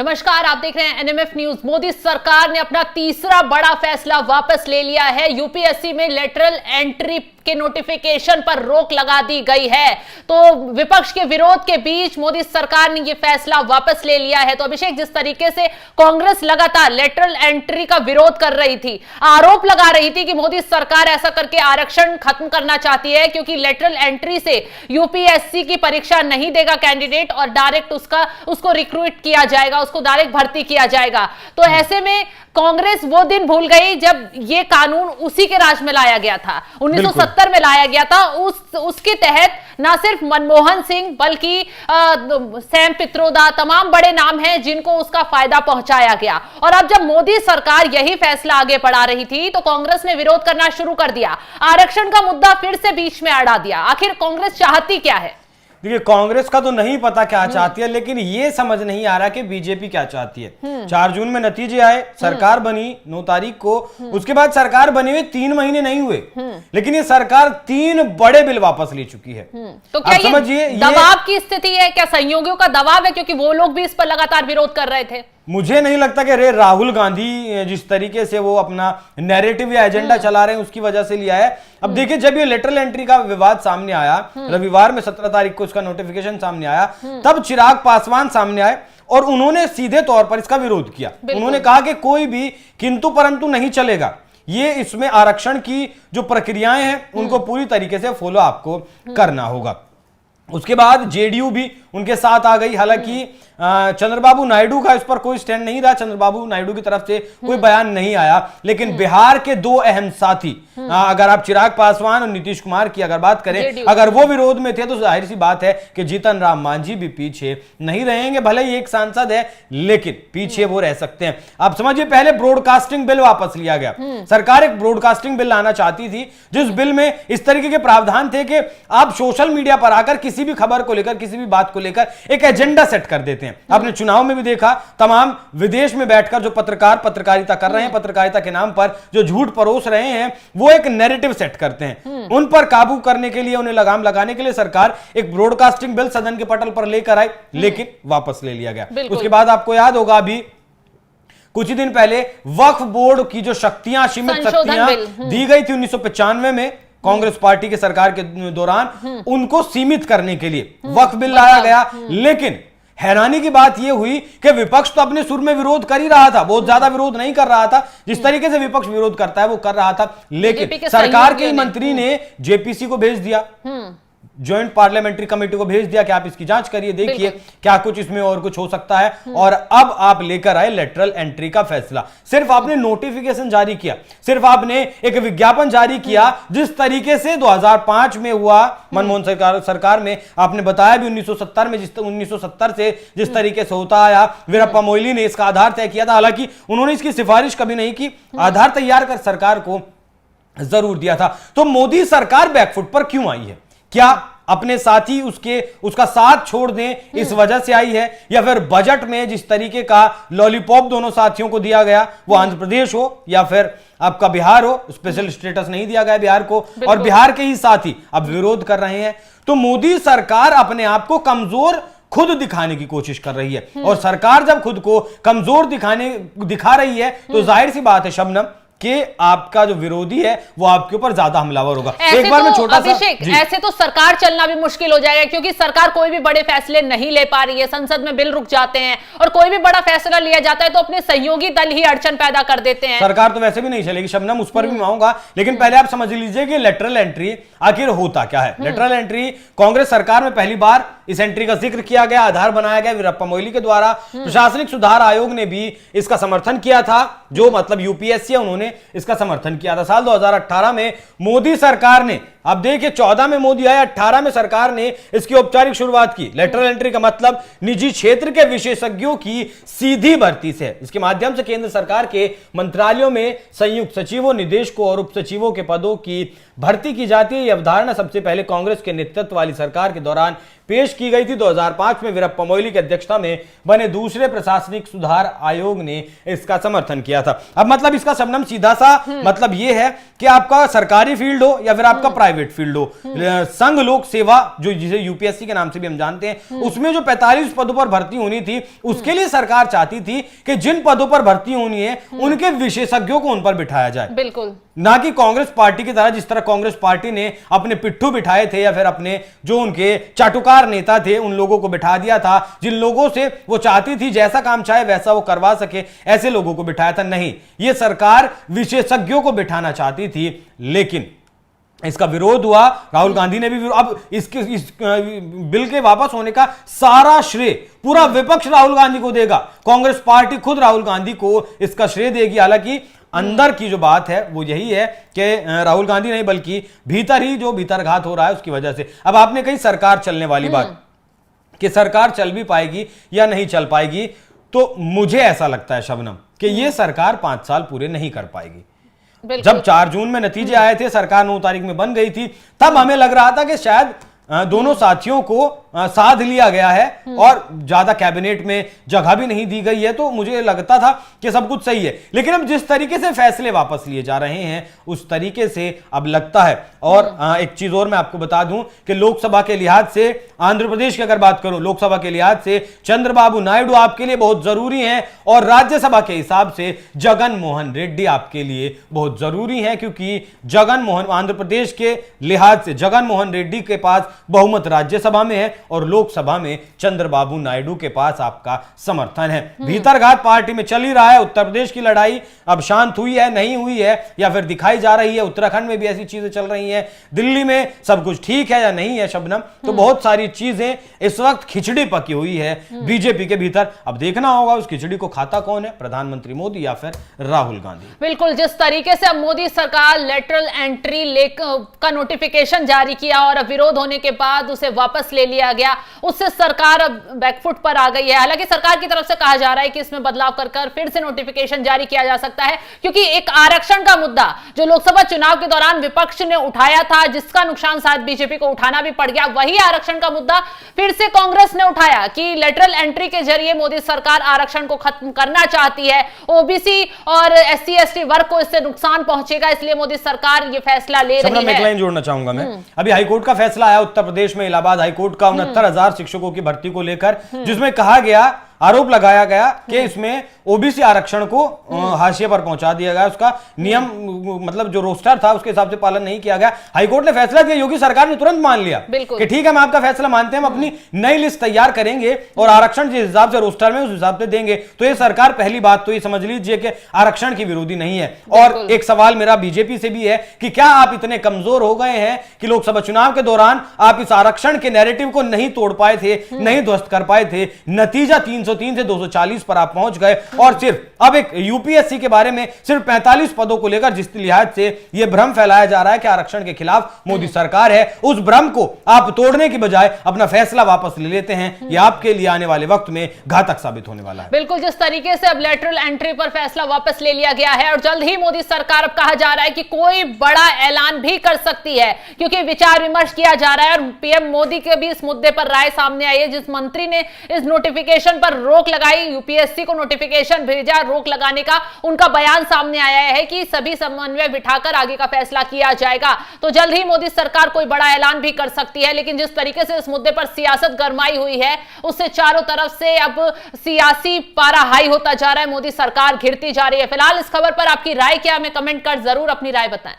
नमस्कार, आप देख रहे हैं एनएमएफ न्यूज। मोदी सरकार ने अपना तीसरा बड़ा फैसला वापस ले लिया है। यूपीएससी में लेटरल एंट्री के नोटिफिकेशन पर रोक लगा दी गई है। तो विपक्ष के विरोध के बीच मोदी सरकार ने यह फैसला वापस ले लिया है। तो अभिषेक, जिस तरीके से कांग्रेस लगातार लेटरल एंट्री का विरोध कर रही थी, आरोप लगा रही थी कि मोदी सरकार ऐसा करके आरक्षण खत्म करना चाहती है, क्योंकि लेटरल एंट्री से यूपीएससी की परीक्षा नहीं देगा कैंडिडेट और डायरेक्ट उसको रिक्रूट किया जाएगा, उसको डायरेक्ट भर्ती किया जाएगा। तो ऐसे में कांग्रेस वो दिन भूल गई जब ये कानून उसी के राज में लाया गया था, 1970 में लाया गया था। उसके तहत ना सिर्फ मनमोहन सिंह बल्कि सैम पित्रोदा, तमाम बड़े नाम हैं जिनको उसका फायदा पहुंचाया गया। और अब जब मोदी सरकार यही फैसला आगे बढ़ा रही थी तो कांग्रेस ने विरोध करना शुरू कर दिया, आरक्षण का मुद्दा फिर से बीच में अड़ा दिया। आखिर कांग्रेस चाहती क्या है? देखिए, कांग्रेस का तो नहीं पता क्या चाहती है, लेकिन ये समझ नहीं आ रहा कि बीजेपी क्या चाहती है। 4 जून में नतीजे आए, सरकार बनी 9 तारीख को। उसके बाद सरकार बनी हुई 3 महीने नहीं हुए, लेकिन ये सरकार 3 बड़े बिल वापस ले चुकी है। तो क्या समझिए दबाव की स्थिति है? क्या सहयोगियों का दबाव है? क्योंकि वो लोग भी इस पर लगातार विरोध कर रहे थे। मुझे नहीं लगता कि राहुल गांधी जिस तरीके से वो अपना नैरेटिव या एजेंडा चला रहे हैं उसकी वजह से लिया है। अब देखिए, जब ये लेटरल एंट्री का विवाद सामने आया, रविवार में 17 तारीख को इसका नोटिफिकेशन सामने आया, तब चिराग पासवान सामने आए और उन्होंने सीधे तौर पर इसका विरोध किया। उन्होंने कहा कि कोई भी किंतु परंतु नहीं चलेगा, ये इसमें आरक्षण की जो प्रक्रियाएं हैं उनको पूरी तरीके से फॉलो आपको करना होगा। उसके बाद जेडीयू भी उनके साथ आ गई। हालांकि चंद्रबाबू नायडू का इस पर कोई स्टैंड नहीं रहा, चंद्रबाबू नायडू की तरफ से कोई बयान नहीं आया, लेकिन बिहार के 2 अहम साथी, अगर आप चिराग पासवान और नीतीश कुमार की अगर बात करें, अगर वो विरोध में थे तो जाहिर सी बात है कि जीतन राम मांझी भी पीछे नहीं रहेंगे। भले ही एक सांसद है, लेकिन पीछे वो रह सकते हैं। आप समझिए, पहले ब्रॉडकास्टिंग बिल वापस लिया गया। सरकार एक ब्रॉडकास्टिंग बिल लाना चाहती थी, जिस बिल में इस तरीके के प्रावधान थे कि आप सोशल मीडिया पर आकर किसी भी खबर को लेकर, किसी भी बात को लेकर एक एजेंडा सेट कर देते हैं। आपने चुनाव में भी देखा, तमाम विदेश में बैठकर जो पत्रकारिता कर रहे हैं, पत्रकारिता के नाम पर जो झूठ परोस रहे हैं, वो एक नैरेटिव सेट करते हैं। उन पर काबू करने के लिए, उन्हें लगाम लगाने के लिए सरकार एक ब्रॉडकास्टिंग बिल सदन के पटल पर लेकर आई, लेकिन वापस ले लिया गया। उसके बाद आपको याद होगा, अभी कुछ ही दिन पहले वक्फ बोर्ड की जो शक्तियां, सीमित शक्तियां दी गई थी 1995 में कांग्रेस पार्टी के सरकार के दौरान, उनको सीमित करने के लिए वक्फ बिल लाया गया। लेकिन हैरानी की बात यह हुई कि विपक्ष तो अपने सुर में विरोध कर ही रहा था, बहुत ज्यादा विरोध नहीं कर रहा था जिस तरीके से विपक्ष विरोध करता है वो कर रहा था, लेकिन सरकार के मंत्री ने जेपीसी को भेज दिया, ज्वाइंट पार्लियामेंट्री कमेटी को भेज दिया कि आप इसकी जांच करिए, देखिए क्या कुछ इसमें और कुछ हो सकता है। और अब आप लेकर आए लेटरल एंट्री का फैसला। सिर्फ आपने नोटिफिकेशन जारी किया, सिर्फ आपने एक विज्ञापन जारी किया, जिस तरीके से 2005 में हुआ मनमोहन सरकार में, आपने बताया भी 1970 में, 1970 से जिस तरीके से होता आया, वीरप्पा मोइली ने इसका आधार तय किया था। हालांकि उन्होंने इसकी सिफारिश कभी नहीं की, आधार तैयार कर सरकार को जरूर दिया था। तो मोदी सरकार बैकफुट पर क्यों आई है? क्या अपने साथी उसका साथ छोड़ दें इस वजह से आई है, या फिर बजट में जिस तरीके का लॉलीपॉप दोनों साथियों को दिया गया, वो आंध्र प्रदेश हो या फिर आपका बिहार हो, स्पेशल स्टेटस नहीं दिया गया बिहार को, और बिहार के ही साथी अब विरोध कर रहे हैं। तो मोदी सरकार अपने आप को कमजोर खुद दिखाने की कोशिश कर रही है, और सरकार जब खुद को कमजोर दिखा रही है तो जाहिर सी बात है शबनम कि आपका जो विरोधी है वो आपके ऊपर ज्यादा हमलावर होगा। एक बार में छोटा अभिषेक, ऐसे तो सरकार चलना भी मुश्किल हो जाएगा, क्योंकि सरकार कोई भी बड़े फैसले नहीं ले पा रही है, संसद में बिल रुक जाते हैं, और कोई भी बड़ा फैसला लिया जाता है तो अपने सहयोगी दल ही अड़चन पैदा कर देते हैं। सरकार तो वैसे भी नहीं चलेगी शबनम, उस पर भी मैं आऊंगा, लेकिन पहले आप समझ लीजिए कि लेटरल एंट्री आखिर होता क्या है। लेटरल एंट्री कांग्रेस सरकार में पहली बार इस एंट्री का जिक्र किया गया, आधार बनाया गया वीरप्पा मोइली के द्वारा। प्रशासनिक सुधार आयोग ने भी इसका समर्थन किया था, जो मतलब यूपीएससी है, उन्होंने इसका समर्थन किया था। साल 2018 में मोदी सरकार ने, अब देखिए 14 में मोदी आया, 18 में सरकार ने इसकी औपचारिक शुरुआत की। लेटरल एंट्री का मतलब निजी क्षेत्र के विशेषज्ञों की सीधी भर्ती से, इसके माध्यम से केंद्र सरकार के मंत्रालयों में संयुक्त सचिवों, निदेशकों और उप सचिवों के पदों की भर्ती की जाती है। यह अवधारणा सबसे पहले कांग्रेस के नेतृत्व वाली सरकार के दौरान पेश की गई थी। 2005 में वीरप्पा मोइली की अध्यक्षता में बने दूसरे प्रशासनिक सुधार आयोग ने इसका समर्थन किया था। अब मतलब इसका शबनम सीधा सा मतलब यह है कि आपका सरकारी फील्ड हो या फिर आपका प्राइवेट प्राइवेट फील्ड हो, संघ लोक सेवा जो जिसे यूपीएससी के नाम से भी हम जानते हैं, उसमें जो 45 पदों पर भर्ती होनी थी, उसके लिए सरकार चाहती थी कि जिन पदों पर भर्ती होनी है उनके विशेषज्ञों को उन पर बिठाया जाए, बिल्कुल, ना कि कांग्रेस पार्टी की तरह, जिस तरह कांग्रेस पार्टी ने अपने पिट्ठू बिठाए थे या फिर अपने जो उनके चाटुकार नेता थे उन लोगों को बिठा दिया था, जिन लोगों से वो चाहती थी जैसा काम चाहे वैसा वो करवा सके, ऐसे लोगों को बिठाया था। नहीं, ये सरकार विशेषज्ञों को बिठाना चाहती थी, लेकिन इसका विरोध हुआ, राहुल गांधी ने भी। अब इस बिल के वापस होने का सारा श्रेय पूरा विपक्ष राहुल गांधी को देगा, कांग्रेस पार्टी खुद राहुल गांधी को इसका श्रेय देगी। हालांकि अंदर की जो बात है वो यही है कि राहुल गांधी नहीं बल्कि भीतर ही जो भीतरघात हो रहा है उसकी वजह से। अब आपने कही सरकार चलने वाली बात, कि सरकार चल भी पाएगी या नहीं चल पाएगी, तो मुझे ऐसा लगता है शबनम कि ये सरकार 5 साल पूरे नहीं कर पाएगी। जब 4 जून में नतीजे आए थे, सरकार 9 तारीख में बन गई थी, तब हमें लग रहा था कि शायद दोनों साथियों को साध लिया गया है और ज्यादा कैबिनेट में जगह भी नहीं दी गई है, तो मुझे लगता था कि सब कुछ सही है। लेकिन अब जिस तरीके से फैसले वापस लिए जा रहे हैं उस तरीके से अब लगता है। और एक चीज और मैं आपको बता दूं कि लोकसभा के लिहाज से, आंध्र प्रदेश की अगर बात करूं, लोकसभा के लिहाज से चंद्रबाबू नायडू आपके लिए बहुत जरूरी है, और राज्यसभा के हिसाब से जगन मोहन रेड्डी आपके लिए बहुत जरूरी है, क्योंकि जगन मोहन, आंध्र प्रदेश के लिहाज से जगन मोहन रेड्डी के पास बहुमत राज्यसभा में है और लोकसभा में चंद्रबाबू नायडू के पास आपका समर्थन है। भीतरघात पार्टी में चल ही रहा है। उत्तर प्रदेश की लड़ाई अब शांत हुई है, नहीं हुई है, या फिर दिखाई जा रही है। उत्तराखंड में भी ऐसी चीजें चल रही हैं। दिल्ली में सब कुछ ठीक है या नहीं है शबनम, तो बहुत सारी चीजें इस वक्त खिचड़ी पकी हुई है बीजेपी के भीतर। अब देखना होगा उस खिचड़ी को खाता कौन है, प्रधानमंत्री मोदी या फिर राहुल गांधी। बिल्कुल, जिस तरीके से अब मोदी सरकार लेटरल एंट्री का नोटिफिकेशन जारी किया और विरोध होने के बाद उसे वापस ले लिया गया, उससे सरकार अब बैकफुट पर आ गई है। हालांकि सरकार की तरफ से कहा जा रहा है कि इसमें बदलाव कर फिर से नोटिफिकेशन जारी किया जा सकता है, क्योंकि एक आरक्षण का मुद्दा जो लोकसभा चुनाव के दौरान विपक्ष ने उठाया था, जिसका नुकसान शायद बीजेपी को उठाना भी पड़ गया, वही आरक्षण का मुद्दा फिर से कांग्रेस ने उठाया कि लेटरल एंट्री के जरिए मोदी सरकार आरक्षण को खत्म करना चाहती है। ओबीसी और SC ST वर्ग को इससे नुकसान पहुंचेगा, इसलिए मोदी सरकार यह फैसला ले रही है। एक लाइन जोड़ना चाहूंगा मैं, अभी हाईकोर्ट का फैसला आया उत्तर प्रदेश में, इलाहाबाद हाईकोर्ट का 69,000 शिक्षकों की भर्ती को लेकर, जिसमें कहा गया, आरोप लगाया गया कि इसमें ओबीसी आरक्षण को हाशिए पर पहुंचा दिया गया, उसका नियम मतलब जो रोस्टर था उसके हिसाब से पालन नहीं किया गया। हाईकोर्ट ने फैसला दिया, योगी सरकार ने तुरंत मान लिया कि ठीक है, हम आपका फैसला मानते हैं, हम अपनी नई लिस्ट तैयार करेंगे और आरक्षण जिस हिसाब से रोस्टर में उस हिसाब से देंगे। तो ये सरकार, पहली बात तो ये समझ लीजिए कि आरक्षण की विरोधी नहीं है। और एक सवाल मेरा बीजेपी से भी है कि क्या आप इतने कमजोर हो गए हैं कि लोकसभा चुनाव के दौरान आप इस आरक्षण के नैरेटिव को नहीं तोड़ पाए थे, नहीं ध्वस्त कर पाए थे, नतीजा 303 से 240 पर आप पहुंच गए, और सिर्फ अब एक यूपीएससी के बारे में सिर्फ 45 पदों को लेकर जिस लिहाज से यह भ्रम फैलाया जा रहा है कि आरक्षण के खिलाफ मोदी सरकार है, उस भ्रम को आप तोड़ने की बजाय अपना फैसला वापस ले लेते हैं। यह आपके लिए आने वाले वक्त में घातक साबित होने वाला है। बिल्कुल, जिस तरीके से अब लेटरल एंट्री पर फैसला वापस ले लिया गया है और जल्द ही मोदी सरकार, अब कहा जा रहा है कि कोई बड़ा ऐलान भी कर सकती है, क्योंकि विचार विमर्श किया जा रहा है और पीएम मोदी के भी इस मुद्दे पर राय सामने आई है। जिस मंत्री ने इस नोटिफिकेशन पर रोक लगाई, यूपीएससी को नोटिफिकेशन भेजा रोक लगाने का, उनका बयान सामने आया है कि सभी समन्वय बिठाकर आगे का फैसला किया जाएगा। तो जल्द ही मोदी सरकार कोई बड़ा ऐलान भी कर सकती है। लेकिन जिस तरीके से इस मुद्दे पर सियासत गरमाई हुई है, उससे चारों तरफ से अब सियासी पारा हाई होता जा रहा है, मोदी सरकार घिरती जा रही है। फिलहाल इस खबर पर आपकी राय क्या है, हमें कमेंट कर जरूर अपनी राय बताएं।